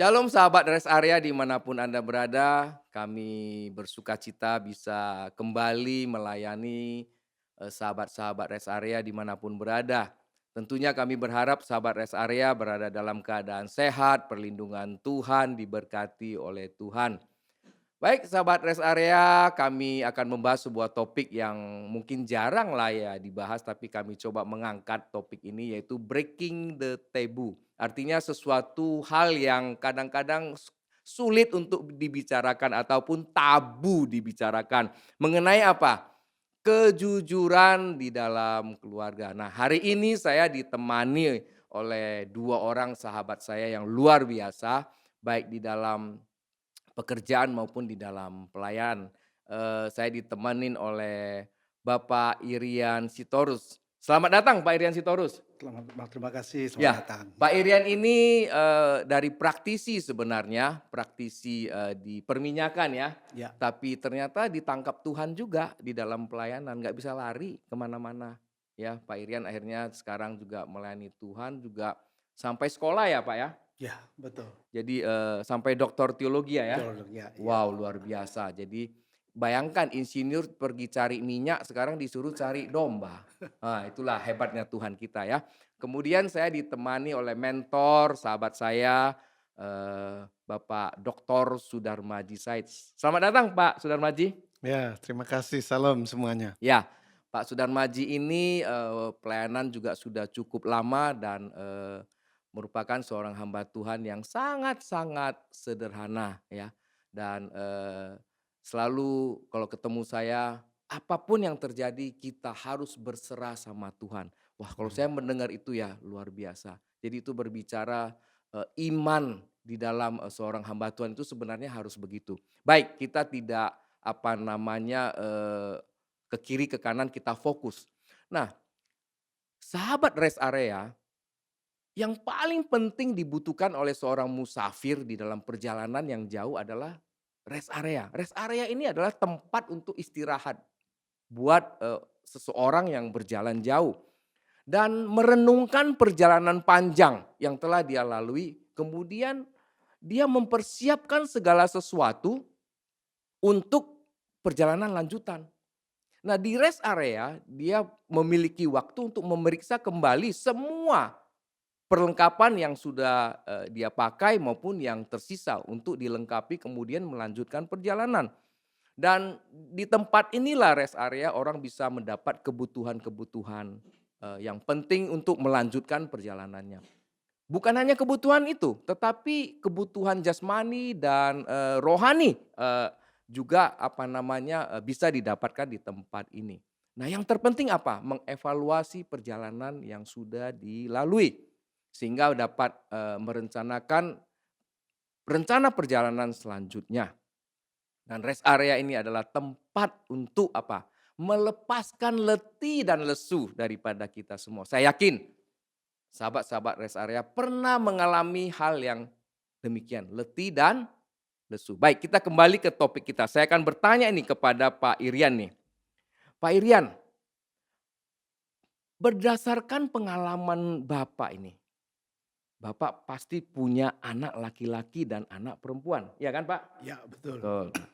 Shalom sahabat rest area dimanapun Anda berada, kami bersuka cita bisa kembali melayani sahabat-sahabat rest area dimanapun berada. Tentunya kami berharap sahabat rest area berada dalam keadaan sehat, perlindungan Tuhan, diberkati oleh Tuhan. Baik sahabat rest area, kami akan membahas sebuah topik yang mungkin jarang lah ya dibahas, tapi kami coba mengangkat topik ini yaitu breaking the taboo. Artinya sesuatu hal yang kadang-kadang sulit untuk dibicarakan ataupun tabu dibicarakan. Mengenai apa? Kejujuran di dalam keluarga. Nah, hari ini saya ditemani oleh dua orang sahabat saya yang luar biasa, baik di dalam pekerjaan maupun di dalam pelayan. Saya ditemanin oleh Bapak Irian Sitorus. Selamat datang Pak Irian Sitorus. Terima kasih, selamat Ya, datang. Pak Irian ini, dari praktisi sebenarnya, praktisi, di perminyakan ya, Ya, tapi ternyata ditangkap Tuhan juga di dalam pelayanan, nggak bisa lari kemana mana. Ya, Pak Irian akhirnya sekarang juga melayani Tuhan, juga sampai sekolah ya, Pak, ya? ya, betul. Jadi, sampai doktor teologi ya? Betul, ya, ya. Wow, luar biasa. Jadi bayangkan insinyur pergi cari minyak, sekarang disuruh cari domba. Nah, itulah hebatnya Tuhan kita ya. Kemudian saya ditemani oleh mentor, sahabat saya, Bapak Dr. Sudarmaji Said. Selamat datang Pak Sudarmaji. Ya, terima kasih, salam semuanya. Ya, Pak Sudarmaji ini, pelayanan juga sudah cukup lama dan, merupakan seorang hamba Tuhan yang sangat-sangat sederhana ya. Dan, selalu kalau ketemu saya, apapun yang terjadi kita harus berserah sama Tuhan. Wah, kalau Mhm. saya mendengar itu ya luar biasa. Jadi itu berbicara, iman di dalam, seorang hamba Tuhan itu sebenarnya harus begitu. Baik, kita tidak apa namanya, ke kiri ke kanan kita fokus. Nah, sahabat rest area yang paling penting dibutuhkan oleh seorang musafir di dalam perjalanan yang jauh adalah rest area. Rest area ini adalah tempat untuk istirahat buat, seseorang yang berjalan jauh dan merenungkan perjalanan panjang yang telah dia lalui, kemudian dia mempersiapkan segala sesuatu untuk perjalanan lanjutan. Nah, di rest area dia memiliki waktu untuk memeriksa kembali semua perlengkapan yang sudah, dia pakai maupun yang tersisa untuk dilengkapi kemudian melanjutkan perjalanan. Dan di tempat inilah rest area orang bisa mendapat kebutuhan-kebutuhan, yang penting untuk melanjutkan perjalanannya. Bukan hanya kebutuhan itu, tetapi kebutuhan jasmani dan, rohani, juga apa namanya, bisa didapatkan di tempat ini. Nah yang terpenting apa? Mengevaluasi perjalanan yang sudah dilalui, sehingga dapat, merencanakan rencana perjalanan selanjutnya. Dan rest area ini adalah tempat untuk apa? Melepaskan letih dan lesu daripada kita semua. Saya yakin sahabat-sahabat rest area pernah mengalami hal yang demikian, letih dan lesu. Baik, kita kembali ke topik kita. Saya akan bertanya ini kepada Pak Irian nih. Pak Irian, berdasarkan pengalaman Bapak ini, Bapak pasti punya anak laki-laki dan anak perempuan, ya kan Pak? Ya, betul. Betul. Nah,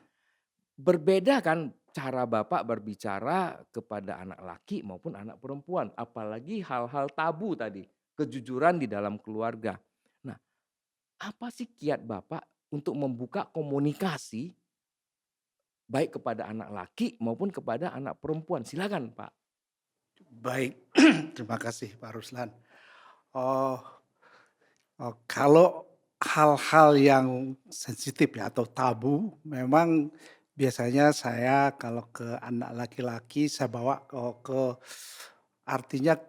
berbeda kan cara Bapak berbicara kepada anak laki maupun anak perempuan, apalagi hal-hal tabu tadi, kejujuran di dalam keluarga. Nah, apa sih kiat Bapak untuk membuka komunikasi baik kepada anak laki maupun kepada anak perempuan? Silakan, Pak. Baik, terima kasih Pak Ruslan. Oh, kalau hal-hal yang sensitif ya atau tabu, memang biasanya saya kalau ke anak laki-laki saya bawa, artinya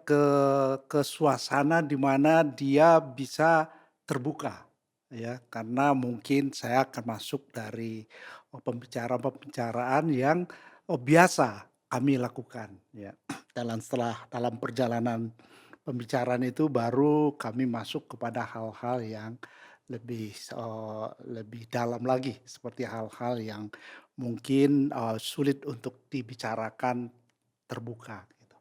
ke suasana di mana dia bisa terbuka, ya. Karena mungkin saya akan masuk dari, pembicaraan-pembicaraan yang, biasa kami lakukan, ya. Dalam perjalanan pembicaraan itu baru kami masuk kepada hal-hal yang lebih dalam lagi, seperti hal-hal yang mungkin, sulit untuk dibicarakan terbuka gitu.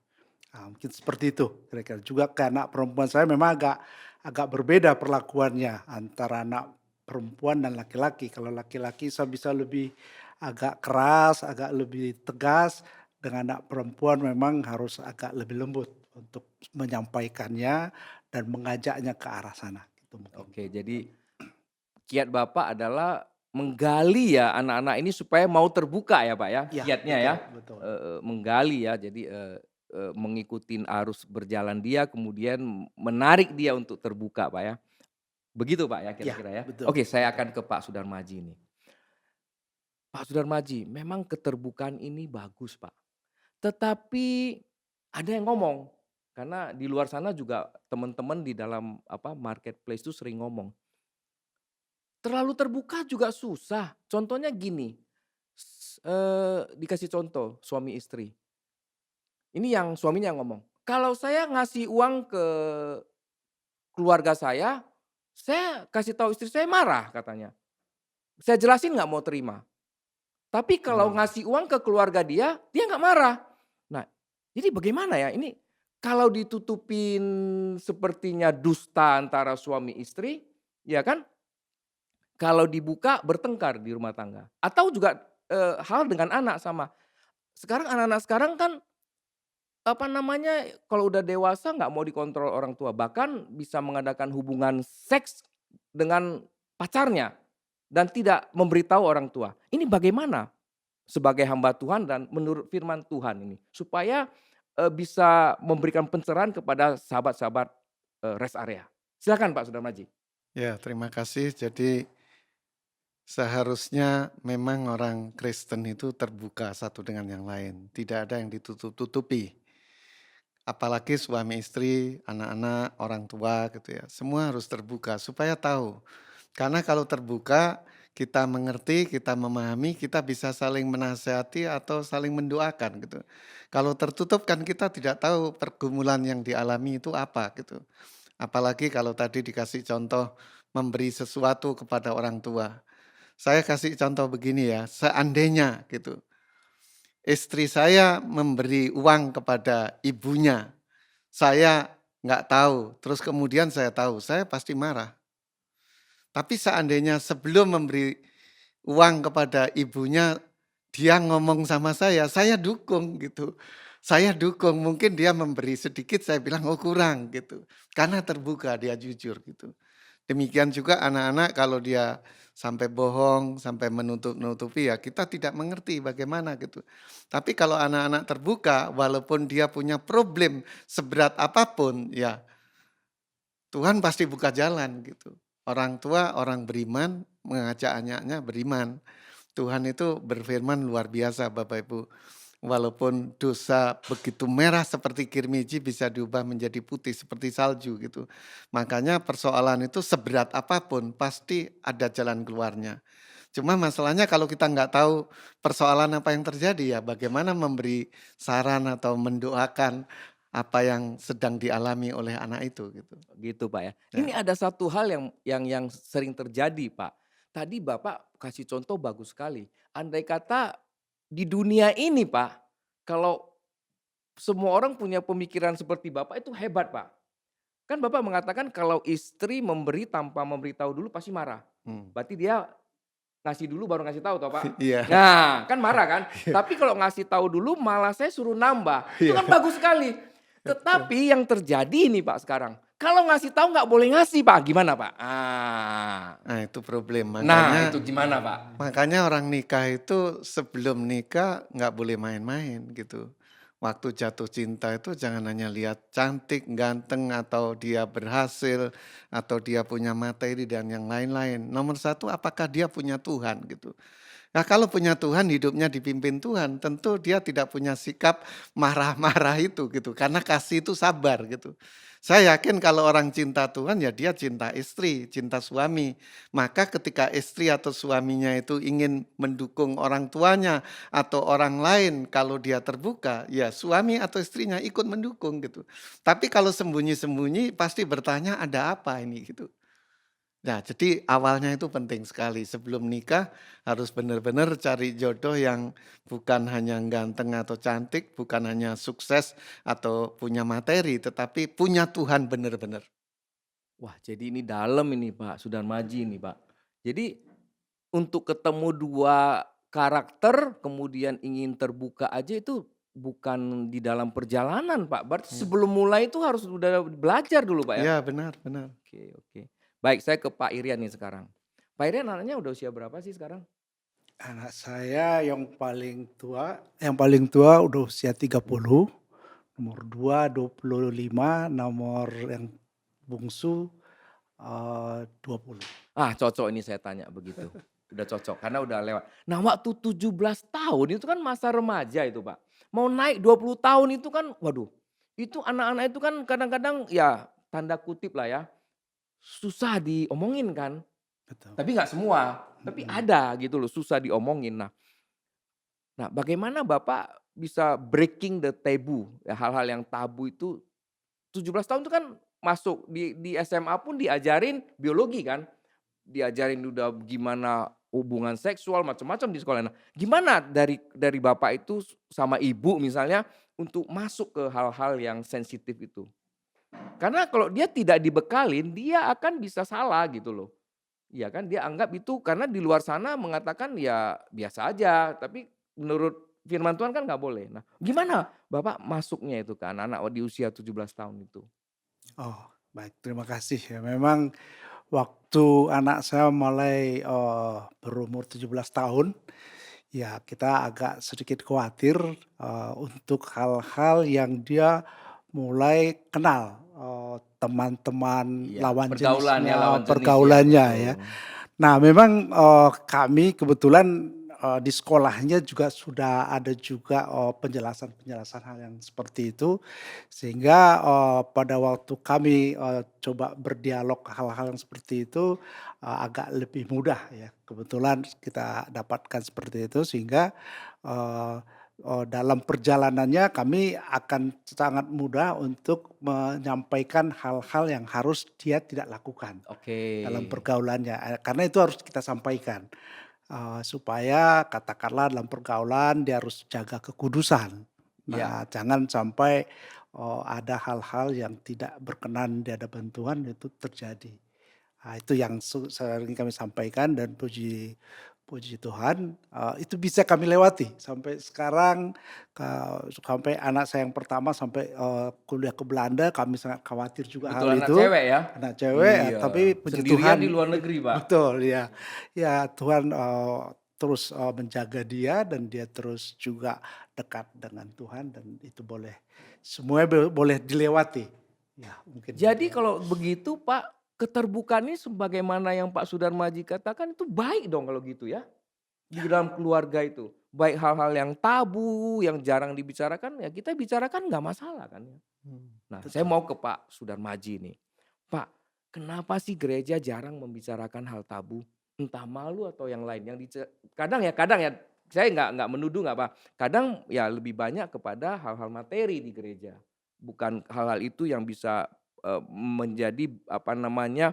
Mungkin seperti itu kira-kira. Juga ke anak perempuan saya memang agak agak berbeda perlakuannya antara anak perempuan dan laki-laki. Kalau laki-laki saya bisa lebih agak keras, agak lebih tegas, dengan anak perempuan memang harus agak lebih lembut untuk menyampaikannya dan mengajaknya ke arah sana, gitu mungkin. Oke, jadi kiat Bapak adalah menggali ya anak-anak ini supaya mau terbuka ya, Pak, ya, Iya, kiatnya ya, betul betul. menggali ya jadi, mengikuti arus berjalan dia kemudian menarik dia untuk terbuka, Pak, ya. Begitu, Pak, ya Iya, kira-kira ya? betul Oke, saya betul. akan ke Pak Sudarmaji nih. Pak Sudarmaji, memang keterbukaan ini bagus, Pak. Tetapi ada yang ngomong, karena di luar sana juga teman-teman di dalam apa, marketplace itu sering ngomong, terlalu terbuka juga susah. Contohnya gini, dikasih contoh suami istri. Ini yang suaminya yang ngomong, "Kalau saya ngasih uang ke keluarga saya kasih tahu istri saya marah," katanya. "Saya jelasin nggak mau terima. Tapi kalau Oh, ngasih uang ke keluarga dia nggak marah." Nah, jadi bagaimana ya ini kalau ditutupin sepertinya dusta antara suami istri, ya kan? Kalau dibuka bertengkar di rumah tangga. Atau juga, hal dengan anak sama. Sekarang anak-anak sekarang kan, apa namanya, kalau udah dewasa nggak mau dikontrol orang tua, bahkan bisa mengadakan hubungan seks dengan pacarnya dan tidak memberitahu orang tua. Ini bagaimana sebagai hamba Tuhan dan menurut firman Tuhan ini, supaya, bisa memberikan pencerahan kepada sahabat-sahabat, rest area? Silakan Pak Sudarmaji. Ya, terima kasih. Jadi seharusnya memang orang Kristen itu terbuka satu dengan yang lain, tidak ada yang ditutup-tutupi. Apalagi suami istri, anak-anak, orang tua gitu ya. Semua harus terbuka supaya tahu. Karena kalau terbuka, kita mengerti, kita memahami, kita bisa saling menasehati atau saling mendoakan gitu. Kalau tertutup kan kita tidak tahu pergumulan yang dialami itu apa gitu. Apalagi kalau tadi dikasih contoh memberi sesuatu kepada orang tua. Saya kasih contoh begini ya, seandainya gitu, istri saya memberi uang kepada ibunya, saya nggak tahu, terus kemudian saya tahu, saya pasti marah. Tapi seandainya sebelum memberi uang kepada ibunya, dia ngomong sama saya dukung gitu. Saya dukung, mungkin dia memberi sedikit, saya bilang, "Oh kurang," gitu. Karena terbuka, dia jujur gitu. Demikian juga anak-anak kalau dia sampai bohong, sampai menutup-nutupi ya kita tidak mengerti bagaimana gitu. Tapi kalau anak-anak terbuka, walaupun dia punya problem seberat apapun, ya Tuhan pasti buka jalan gitu. Orang tua, orang beriman mengajak anaknya beriman. Tuhan itu berfirman luar biasa Bapak Ibu. Walaupun dosa begitu merah seperti kirmiji bisa diubah menjadi putih seperti salju gitu. Makanya persoalan itu seberat apapun pasti ada jalan keluarnya. Cuma masalahnya kalau kita nggak tahu persoalan apa yang terjadi ya bagaimana memberi saran atau mendoakan apa yang sedang dialami oleh anak itu gitu. Gitu, Pak, ya. Ya. Ini ada satu hal yang sering terjadi, Pak. Tadi Bapak kasih contoh bagus sekali. Andai kata di dunia ini, Pak, kalau semua orang punya pemikiran seperti Bapak itu hebat, Pak. Kan Bapak mengatakan kalau istri memberi tanpa memberitahu dulu pasti marah. Hmm. Berarti dia ngasih dulu baru ngasih tahu toh, Pak? Iya. Nah, kan marah kan? Tapi kalau ngasih tahu dulu malah saya suruh nambah, itu Iya, kan bagus sekali. betul. Tetapi yang terjadi ini Pak sekarang, kalau ngasih tahu nggak boleh ngasih Pak, gimana Pak? Nah itu problem. Nah Makanya itu gimana Pak? makanya orang nikah itu sebelum nikah nggak boleh main-main gitu. Waktu jatuh cinta itu jangan hanya lihat cantik, ganteng, atau dia berhasil, atau dia punya materi dan yang lain-lain. Nomor satu, apakah dia punya Tuhan gitu. Nah kalau punya Tuhan, hidupnya dipimpin Tuhan, tentu dia tidak punya sikap marah-marah itu gitu. Karena kasih itu sabar gitu. Saya yakin kalau orang cinta Tuhan ya dia cinta istri, cinta suami. Maka ketika istri atau suaminya itu ingin mendukung orang tuanya atau orang lain kalau dia terbuka, ya suami atau istrinya ikut mendukung gitu. Tapi kalau sembunyi-sembunyi pasti bertanya ada apa ini gitu. Nah, jadi awalnya itu penting sekali. Sebelum nikah harus benar-benar cari jodoh yang bukan hanya ganteng atau cantik, bukan hanya sukses atau punya materi, tetapi punya Tuhan benar-benar. Wah jadi ini dalam ini Pak, Sudarmaji ini Pak. Jadi untuk ketemu 2 karakter kemudian ingin terbuka aja itu bukan di dalam perjalanan, Pak. Berarti Iya. sebelum mulai itu harus udah belajar dulu, Pak, ya? Iya, benar benar. Oke, oke. Baik, saya ke Pak Irian nih sekarang. Pak Irian anaknya udah usia berapa sih sekarang? Anak saya yang paling tua udah usia 30, nomor 2 25, nomor yang bungsu, 20. Ah, cocok ini saya tanya begitu. Udah cocok karena udah lewat. Nah, waktu 17 tahun itu kan masa remaja itu, Pak. Mau naik 20 tahun itu kan waduh, itu anak-anak itu kan kadang-kadang ya tanda kutip lah ya, susah diomongin kan. Betul. Tapi nggak semua, tapi Mhm. ada gitu loh susah diomongin. Nah, bagaimana Bapak bisa breaking the taboo, ya hal-hal yang tabu itu 17 tahun itu kan masuk di SMA pun diajarin biologi kan? Diajarin udah gimana hubungan seksual macam-macam di sekolah. Nah, gimana dari Bapak itu sama Ibu misalnya untuk masuk ke hal-hal yang sensitif itu? Karena kalau dia tidak dibekalin, dia akan bisa salah gitu loh. Iya kan, dia anggap itu karena di luar sana mengatakan ya biasa aja, tapi menurut firman Tuhan kan nggak boleh. Nah, gimana Bapak masuknya itu ke anak-anak di usia 17 tahun itu? Oh, baik, terima kasih ya. Memang waktu anak saya mulai, berumur 17 tahun, ya kita agak sedikit khawatir, untuk hal-hal yang dia mulai kenal, teman-teman Iya, lawan pergaulan ya, jenisnya, lawan jenis ya, pergaulannya ya. betul. Nah memang, kami kebetulan, di sekolahnya juga sudah ada juga, penjelasan-penjelasan hal yang seperti itu, sehingga, pada waktu kami, coba berdialog hal-hal yang seperti itu, agak lebih mudah ya. Kebetulan kita dapatkan seperti itu sehingga, eee dalam perjalanannya kami akan sangat mudah untuk menyampaikan hal-hal yang harus dia tidak lakukan. Oke, Dalam pergaulannya, karena itu harus kita sampaikan, supaya katakanlah dalam pergaulan dia harus jaga kekudusan. iya. Nah, jangan sampai, ada hal-hal yang tidak berkenan di hadapan Tuhan itu terjadi. Nah, itu yang sering kami sampaikan dan puji puji Tuhan, itu bisa kami lewati sampai sekarang, sampai anak saya yang pertama sampai, kuliah ke Belanda kami sangat khawatir juga hal Betul anak itu, cewek ya? anak cewek, tapi Iya, puji sendirian di Tuhan luar negeri, Pak. betul ya. Ya Tuhan, terus, menjaga dia dan dia terus juga dekat dengan Tuhan dan itu semuanya boleh dilewati. Ya mungkin Jadi demikian. kalau begitu Pak, keterbukaan ini sebagaimana yang Pak Sudarmaji katakan itu baik dong kalau gitu ya? Di dalam keluarga itu. Baik hal-hal yang tabu, yang jarang dibicarakan, ya kita bicarakan nggak masalah kan ya. Mmm. Nah, saya Betul. mau ke Pak Sudarmaji nih. Pak, kenapa sih gereja jarang membicarakan hal tabu? Entah malu atau yang lain. Kadang ya, saya nggak menuduh nggak apa. Kadang ya lebih banyak kepada hal-hal materi di gereja. Bukan hal-hal itu yang bisa menjadi apa namanya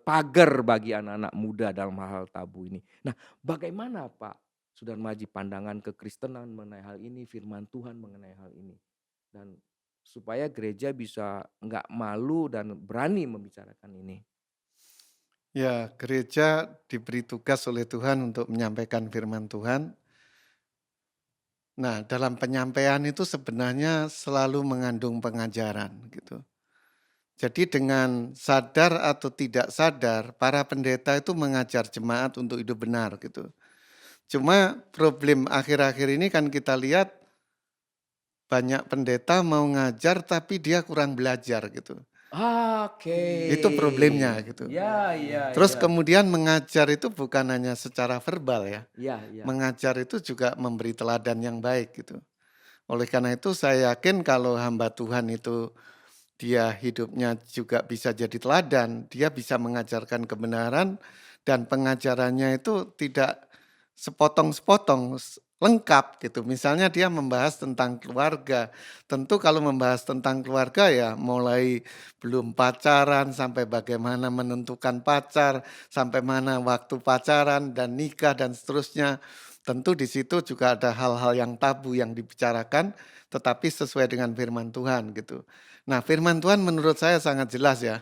pagar bagi anak-anak muda dalam hal-hal tabu ini. Nah, bagaimana Pak Sudarmaji pandangan kekristenan mengenai hal ini, firman Tuhan mengenai hal ini? Dan supaya gereja bisa nggak malu dan berani membicarakan ini. Ya, gereja diberi tugas oleh Tuhan untuk menyampaikan firman Tuhan. Nah, dalam penyampaian itu sebenarnya selalu mengandung pengajaran gitu. Jadi dengan sadar atau tidak sadar, para pendeta itu mengajar jemaat untuk hidup benar gitu. Cuma problem akhir-akhir ini kan kita lihat banyak pendeta mau ngajar tapi dia kurang belajar gitu. Oke. Itu problemnya gitu. Ya, ya, Terus ya. kemudian mengajar itu bukan hanya secara verbal ya. Ya, ya. Mengajar itu juga memberi teladan yang baik gitu. Oleh karena itu saya yakin kalau hamba Tuhan itu dia hidupnya juga bisa jadi teladan, dia bisa mengajarkan kebenaran dan pengajarannya itu tidak sepotong-sepotong, lengkap gitu. Misalnya dia membahas tentang keluarga, tentu kalau membahas tentang keluarga ya mulai belum pacaran sampai bagaimana menentukan pacar, sampai mana waktu pacaran dan nikah dan seterusnya. Tentu di situ juga ada hal-hal yang tabu yang dibicarakan, tetapi sesuai dengan firman Tuhan gitu. Nah, firman Tuhan menurut saya sangat jelas ya.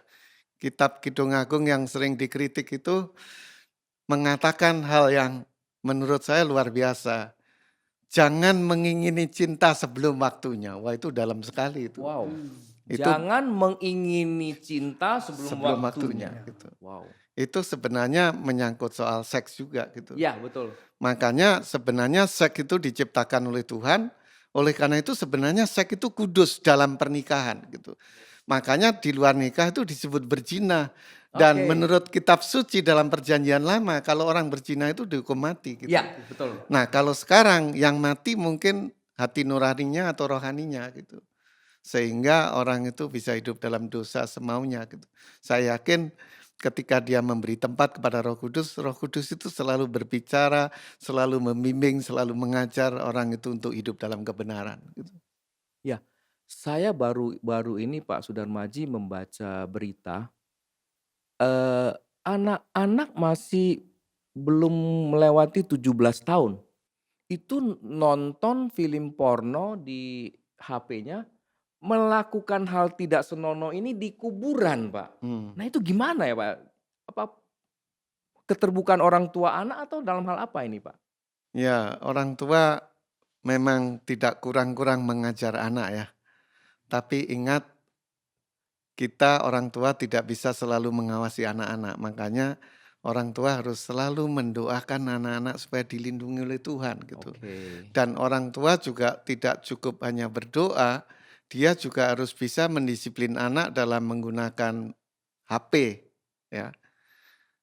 Kitab Kidung Agung yang sering dikritik itu mengatakan hal yang menurut saya luar biasa. Jangan mengingini cinta sebelum waktunya. Wah, itu dalam sekali itu. Wow. Itu Jangan mengingini cinta sebelum sebelum waktunya waktunya. gitu. Wow. Itu sebenarnya menyangkut soal seks juga gitu. Ya, betul. Makanya sebenarnya seks itu diciptakan oleh Tuhan. Oleh karena itu sebenarnya seks itu kudus dalam pernikahan gitu. Makanya di luar nikah itu disebut berzina. Dan Oke. menurut kitab suci dalam perjanjian lama, kalau orang berzina itu dihukum mati gitu. Ya, betul. Nah, kalau sekarang yang mati mungkin hati nuraninya atau rohaninya gitu. Sehingga orang itu bisa hidup dalam dosa semaunya gitu. Saya yakin ketika dia memberi tempat kepada Roh Kudus itu selalu berbicara, selalu membimbing, selalu mengajar orang itu untuk hidup dalam kebenaran gitu. Ya, saya baru ini Pak Sudarmaji membaca berita, eee, anak-anak masih belum melewati 17 tahun, itu nonton film porno di HP-nya, melakukan hal tidak senonoh ini di kuburan, Pak. Hmm. Nah itu gimana ya, Pak? Apa keterbukaan orang tua anak atau dalam hal apa ini, Pak? Ya, orang tua memang tidak kurang-kurang mengajar anak ya. Tapi ingat kita orang tua tidak bisa selalu mengawasi anak-anak. Makanya orang tua harus selalu mendoakan anak-anak supaya dilindungi oleh Tuhan gitu. Oke. Dan orang tua juga tidak cukup hanya berdoa, dia juga harus bisa mendisiplin anak dalam menggunakan HP ya.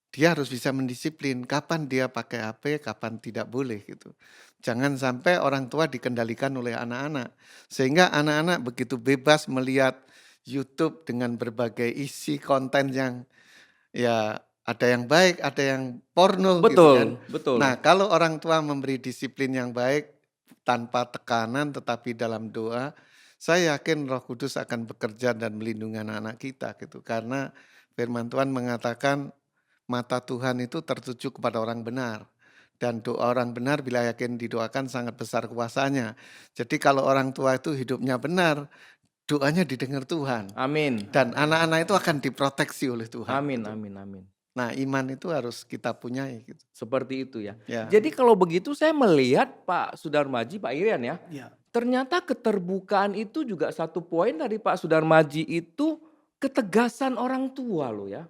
Dia harus bisa mendisiplin kapan dia pakai HP, kapan tidak boleh gitu. Jangan sampai orang tua dikendalikan oleh anak-anak. Sehingga anak-anak begitu bebas melihat YouTube dengan berbagai isi konten yang ya ada yang baik, ada yang porno gitu kan. Betul, betul. Nah, kalau orang tua memberi disiplin yang baik tanpa tekanan tetapi dalam doa, saya yakin Roh Kudus akan bekerja dan melindungi anak-anak kita gitu. Karena firman Tuhan mengatakan mata Tuhan itu tertuju kepada orang benar. Dan doa orang benar bila yakin didoakan sangat besar kuasanya. Jadi kalau orang tua itu hidupnya benar, doanya didengar Tuhan. Amin. Dan anak-anak itu akan diproteksi oleh Tuhan. Amin, gitu. amin, amin. Nah, iman itu harus kita punyai gitu. Seperti itu ya. Ya. Jadi kalau begitu saya melihat Pak Sudarmaji, Pak Irian ya, Ya, ternyata keterbukaan itu juga satu poin dari Pak Sudarmaji itu ketegasan orang tua loh ya.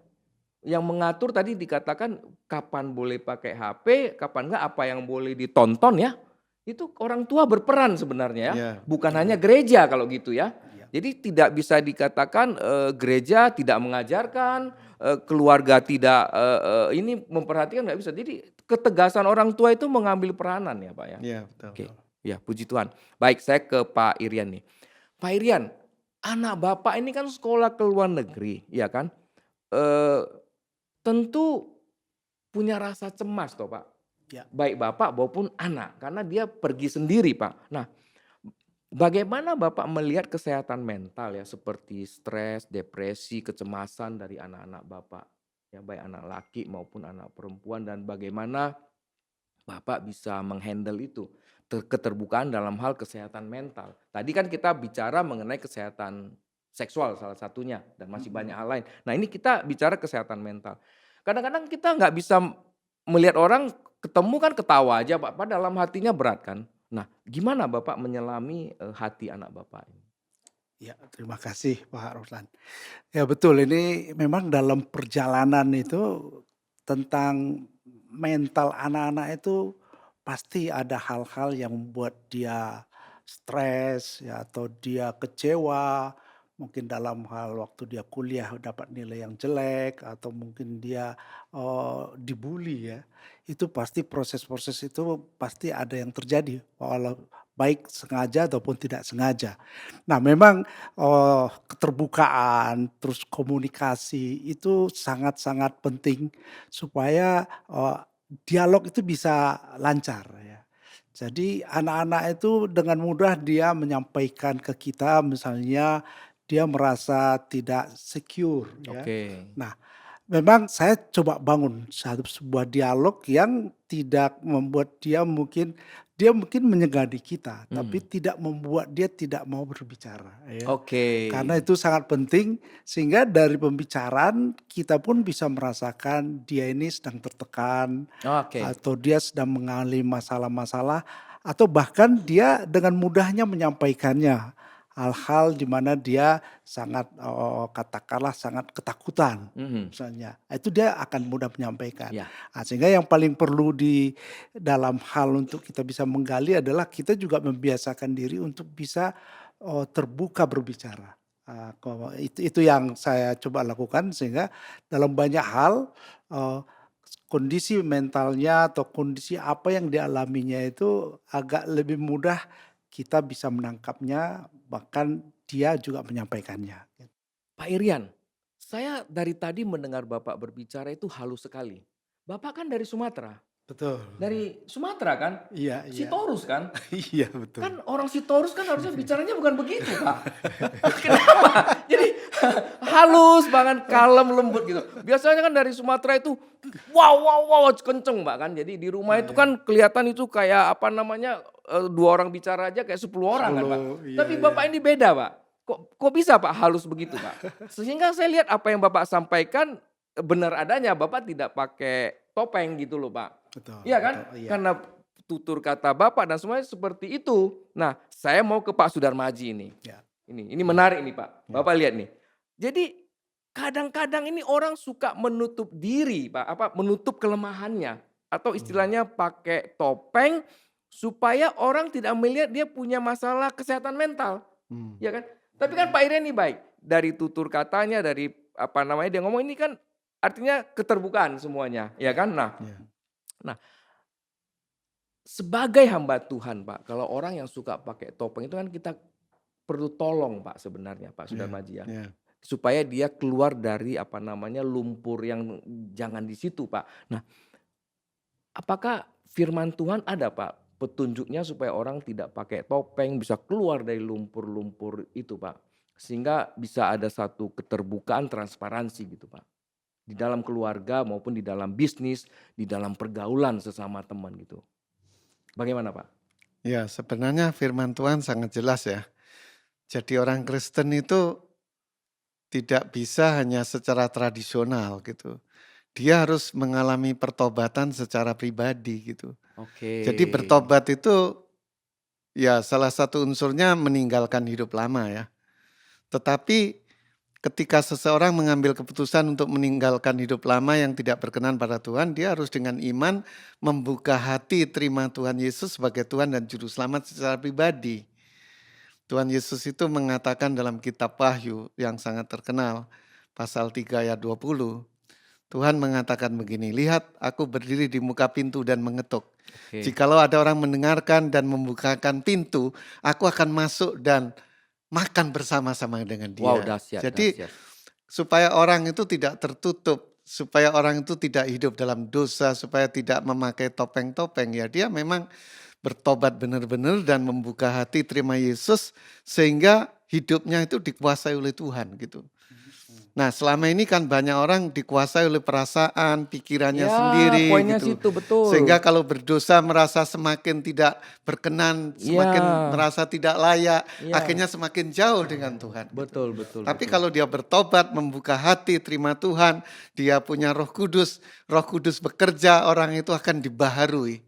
Yang mengatur tadi dikatakan kapan boleh pakai HP, kapan enggak, apa yang boleh ditonton ya. Itu orang tua berperan sebenarnya ya. Ya. Bukan hanya gereja kalau gitu ya. ya. Jadi tidak bisa dikatakan gereja tidak mengajarkan, keluarga tidak ini memperhatikan, nggak bisa. Jadi ketegasan orang tua itu mengambil peranan ya Pak ya. Ya, betul. Oke, ya puji Tuhan. Baik, saya ke Pak Irian nih. Pak Irian, anak Bapak ini kan sekolah ke luar negeri, ya kan? Eh, tentu punya rasa cemas toh Pak. Ya. Baik Bapak maupun anak, karena dia pergi sendiri Pak. Nah, bagaimana Bapak melihat kesehatan mental ya seperti stres, depresi, kecemasan dari anak-anak Bapak? Ya baik anak laki maupun anak perempuan, dan bagaimana Bapak bisa menghandle itu? Keterbukaan dalam hal kesehatan mental. Tadi kan kita bicara mengenai kesehatan seksual salah satunya dan masih banyak hal lain. Nah, ini kita bicara kesehatan mental. Kadang-kadang kita nggak bisa melihat orang ketemu kan ketawa aja Pak, padahal dalam hatinya berat kan. Nah, gimana Bapak menyelami hati anak Bapak ini? Ya, terima kasih Pak Ruslan. Ya betul, ini memang dalam perjalanan itu tentang mental anak-anak itu pasti ada hal-hal yang membuat dia stres ya, atau dia kecewa, mungkin dalam hal waktu dia kuliah dapat nilai yang jelek, atau mungkin dia dibully ya. Itu pasti proses-proses itu pasti ada yang terjadi, walau baik sengaja ataupun tidak sengaja. Nah memang keterbukaan, terus komunikasi itu sangat-sangat penting supaya, dialog itu bisa lancar ya. Jadi anak-anak itu dengan mudah dia menyampaikan ke kita misalnya dia merasa tidak secure ya. Oke. Nah Memang saya coba bangun sebuah dialog yang tidak membuat dia mungkin menyegani kita, tapi Mhm. tidak membuat dia tidak mau berbicara, ya. Oke. Karena itu sangat penting sehingga dari pembicaraan kita pun bisa merasakan dia ini sedang tertekan, Oke. atau dia sedang mengalami masalah-masalah, atau bahkan dia dengan mudahnya menyampaikannya. Hal-hal di mana dia sangat, katakanlah sangat ketakutan Mhm. misalnya, itu dia akan mudah menyampaikan. Ya. Sehingga yang paling perlu di dalam hal untuk kita bisa menggali adalah kita juga membiasakan diri untuk bisa, terbuka berbicara. Itu yang saya coba lakukan sehingga dalam banyak hal, eee, kondisi mentalnya atau kondisi apa yang dialaminya itu agak lebih mudah kita bisa menangkapnya, bahkan dia juga menyampaikannya. Pak Irian, saya dari tadi mendengar Bapak berbicara itu halus sekali. Bapak kan dari Sumatera. Betul. Dari Sumatera kan? Iya iya. Sitorus kan? Iya betul. Kan orang Sitorus kan harusnya bicaranya bukan begitu, Pak. Kenapa? Jadi halus banget, kalem, lembut gitu. Biasanya kan dari Sumatera itu wow wow wow kenceng, Mbak, kan. Jadi di rumah itu Iya. kan kelihatan itu kayak apa namanya, 2 orang bicara aja kayak 10 orang kan, Pak. 10, iya Tapi iya. Bapak ini beda, Pak. Kok bisa, Pak, halus begitu, Pak? Sehingga saya lihat apa yang Bapak sampaikan, benar adanya, Bapak tidak pakai topeng gitu loh, Pak. Betul Iya kan? betul, iya. Karena tutur kata Bapak dan semuanya seperti itu. Nah, saya mau ke Pak Sudarmaji ini. Ya, Ini menarik nih, Pak. Ya. Bapak lihat nih. Jadi kadang-kadang ini orang suka menutup diri, Pak, menutup kelemahannya atau mmm, istilahnya pakai topeng supaya orang tidak melihat dia punya masalah kesehatan mental, Mmm, ya kan? Tapi kan Pak Irian ini baik, dari tutur katanya, dari apa namanya dia ngomong ini kan artinya keterbukaan semuanya, ya ya kan? Nah ya, nah sebagai hamba Tuhan, Pak, kalau orang yang suka pakai topeng itu kan kita perlu tolong, Pak, sebenarnya Pak ya, Sudarmaji ya. ya. Supaya dia keluar dari apa namanya, lumpur yang jangan di situ, Pak. Nah, apakah firman Tuhan ada, Pak, petunjuknya supaya orang tidak pakai topeng, bisa keluar dari lumpur-lumpur itu, Pak? Sehingga bisa ada satu keterbukaan, transparansi gitu, Pak. Di dalam keluarga maupun di dalam bisnis, di dalam pergaulan sesama teman gitu. Bagaimana, Pak? Ya, sebenarnya firman Tuhan sangat jelas ya. Jadi orang Kristen itu tidak bisa hanya secara tradisional gitu. Dia harus mengalami pertobatan secara pribadi gitu. Oke. Jadi bertobat itu ya salah satu unsurnya meninggalkan hidup lama ya. Tetapi ketika seseorang mengambil keputusan untuk meninggalkan hidup lama yang tidak berkenan pada Tuhan, dia harus dengan iman membuka hati terima Tuhan Yesus sebagai Tuhan dan Juru Selamat secara pribadi. Tuhan Yesus itu mengatakan dalam kitab Wahyu yang sangat terkenal, pasal 3 ayat 20, Tuhan mengatakan begini, "Lihat, aku berdiri di muka pintu dan mengetuk. Oke. Jikalau ada orang mendengarkan dan membukakan pintu, aku akan masuk dan makan bersama-sama dengan Wow, dia." dahsyat Jadi dahsyat. supaya orang itu tidak tertutup, supaya orang itu tidak hidup dalam dosa, supaya tidak memakai topeng-topeng, ya dia memang bertobat benar-benar dan membuka hati terima Yesus sehingga hidupnya itu dikuasai oleh Tuhan gitu. mhm. Nah, selama ini kan banyak orang dikuasai oleh perasaan, pikirannya Ya, sendiri poinnya gitu. situ betul. Sehingga kalau berdosa merasa semakin tidak berkenan, Iya, semakin merasa tidak layak, iya. akhirnya semakin jauh dengan Tuhan gitu. Betul betul Tapi betul. kalau dia bertobat, membuka hati, terima Tuhan, dia punya Roh Kudus bekerja, orang itu akan dibaharui.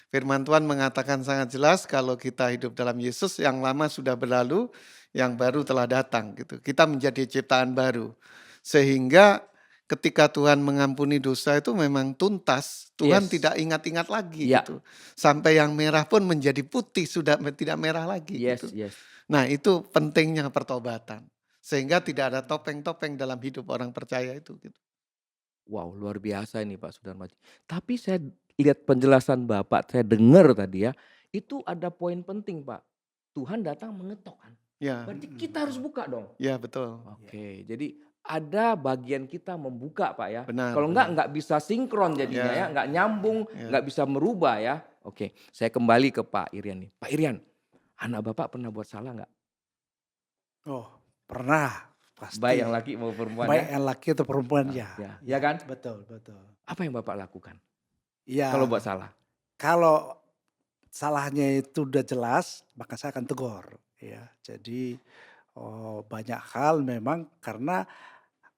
Firman Tuhan mengatakan sangat jelas kalau kita hidup dalam Yesus, yang lama sudah berlalu, yang baru telah datang gitu. Kita menjadi ciptaan baru. Sehingga ketika Tuhan mengampuni dosa itu memang tuntas, Tuhan Yes. tidak ingat-ingat lagi Iya. gitu. Sampai yang merah pun menjadi putih, sudah tidak merah lagi gitu. Yes yes. Nah, itu pentingnya pertobatan. Sehingga tidak ada topeng-topeng dalam hidup orang percaya itu gitu. Wow, luar biasa ini Pak Sudarmaji. Tapi saya lihat penjelasan Bapak, saya dengar tadi ya, itu ada poin penting Pak. Tuhan datang mengetok kan. Ya, Berarti Mhm, kita harus betul. buka dong. ya betul. Ya, Oke, jadi ada bagian kita membuka Pak ya. Benar, Kalau enggak, benar. nggak bisa sinkron jadinya ya, Ya, nggak nyambung, ya. nggak bisa merubah ya. Oke, saya kembali ke Pak Irian nih. Pak Irian, anak Bapak pernah buat salah nggak? oh pernah. Baik pasti. yang laki mau perempuan Baik ya? yang laki atau perempuan Ah, ya, ya, ya ya, kan? betul betul. Apa yang Bapak lakukan kalau Ya, buat salah? kalau salahnya itu udah jelas, maka saya akan tegur, ya. Jadi, banyak hal memang karena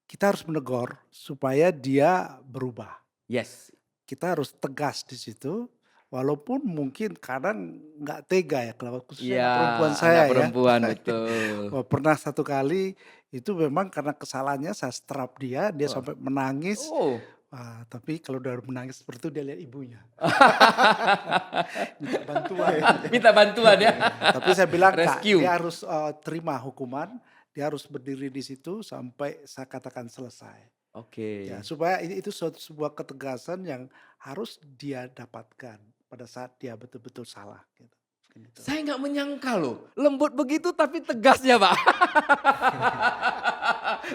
kita harus menegur supaya dia berubah. Yes, Kita harus tegas di situ, walaupun mungkin kadang nggak tega ya, kalau khususnya iya anak perempuan anak saya ya. perempuan betul. Pernah satu kali itu memang karena kesalahannya saya strap dia, dia Heeh. sampai menangis. Oh. Tapi kalau udah menangis seperti itu dia lihat ibunya, minta bantuan. Minta bantuan ya. Tapi saya bilang, "Kak, Rescue. dia harus, terima hukuman, dia harus berdiri di situ sampai saya katakan selesai." Ya, Oke. supaya itu sebuah ketegasan yang harus dia dapatkan pada saat dia betul-betul salah, gitu. Gitu. Saya nggak menyangka loh, lembut begitu tapi tegasnya, Pak.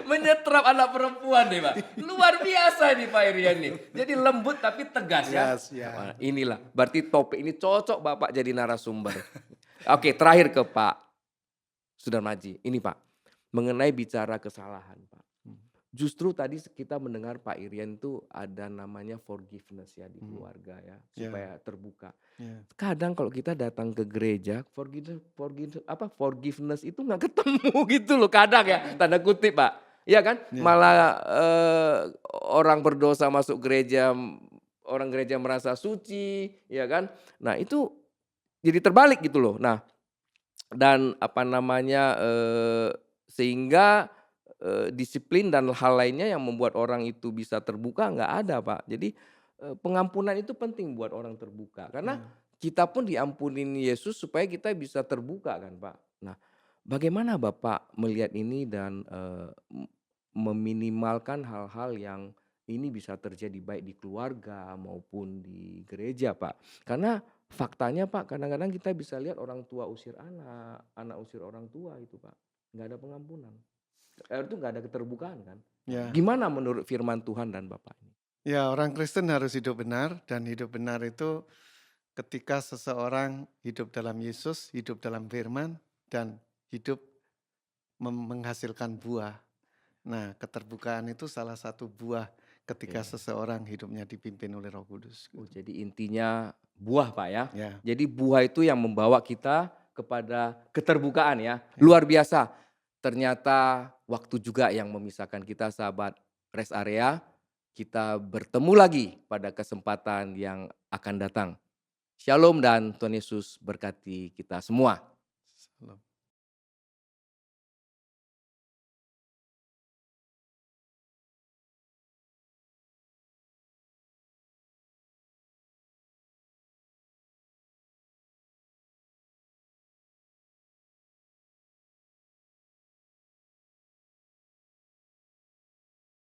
Menyetrap anak perempuan nih, Pak. Luar biasa nih Pak Irian nih. Jadi lembut tapi tegas ya. Yes, ya, Wah, betul. inilah berarti topik ini cocok Bapak jadi narasumber. Oke, terakhir ke Pak Sudarmaji. Ini Pak, mengenai bicara kesalahan, Pak. Justru tadi kita mendengar Pak Irian tuh ada namanya forgiveness ya di Mhm. keluarga ya, Ya, supaya terbuka. ya. Kadang kalau kita datang ke gereja, forgiveness itu nggak ketemu gitu loh kadang ya, tanda kutip Pak. Iya kan? Ya, Malah, orang berdosa masuk gereja, orang gereja merasa suci, ya kan? Nah itu jadi terbalik gitu loh. Nah dan apa namanya, sehingga, disiplin dan hal lainnya yang membuat orang itu bisa terbuka nggak ada, Pak. Jadi, pengampunan itu penting buat orang terbuka karena ya. kita pun diampunin Yesus supaya kita bisa terbuka kan, Pak. Nah, bagaimana Bapak melihat ini dan, meminimalkan hal-hal yang ini bisa terjadi baik di keluarga maupun di gereja, Pak? Karena faktanya Pak, kadang-kadang kita bisa lihat orang tua usir anak, anak usir orang tua itu Pak, nggak ada pengampunan. Itu nggak ada keterbukaan kan. Nah, Ya, gimana menurut firman Tuhan dan Bapak ini? ya, orang Kristen harus hidup benar, dan hidup benar itu ketika seseorang hidup dalam Yesus, hidup dalam firman, dan hidup menghasilkan buah. Nah, keterbukaan itu salah satu buah ketika Oke. seseorang hidupnya dipimpin oleh Roh Kudus, Oh, gitu. jadi intinya buah Pak ya. Ya, Jadi buah itu yang membawa kita kepada keterbukaan ya. ya. Luar biasa. Ternyata waktu juga yang memisahkan kita sahabat rest area. Kita bertemu lagi pada kesempatan yang akan datang. Shalom dan Tuhan Yesus berkati kita semua. Salam.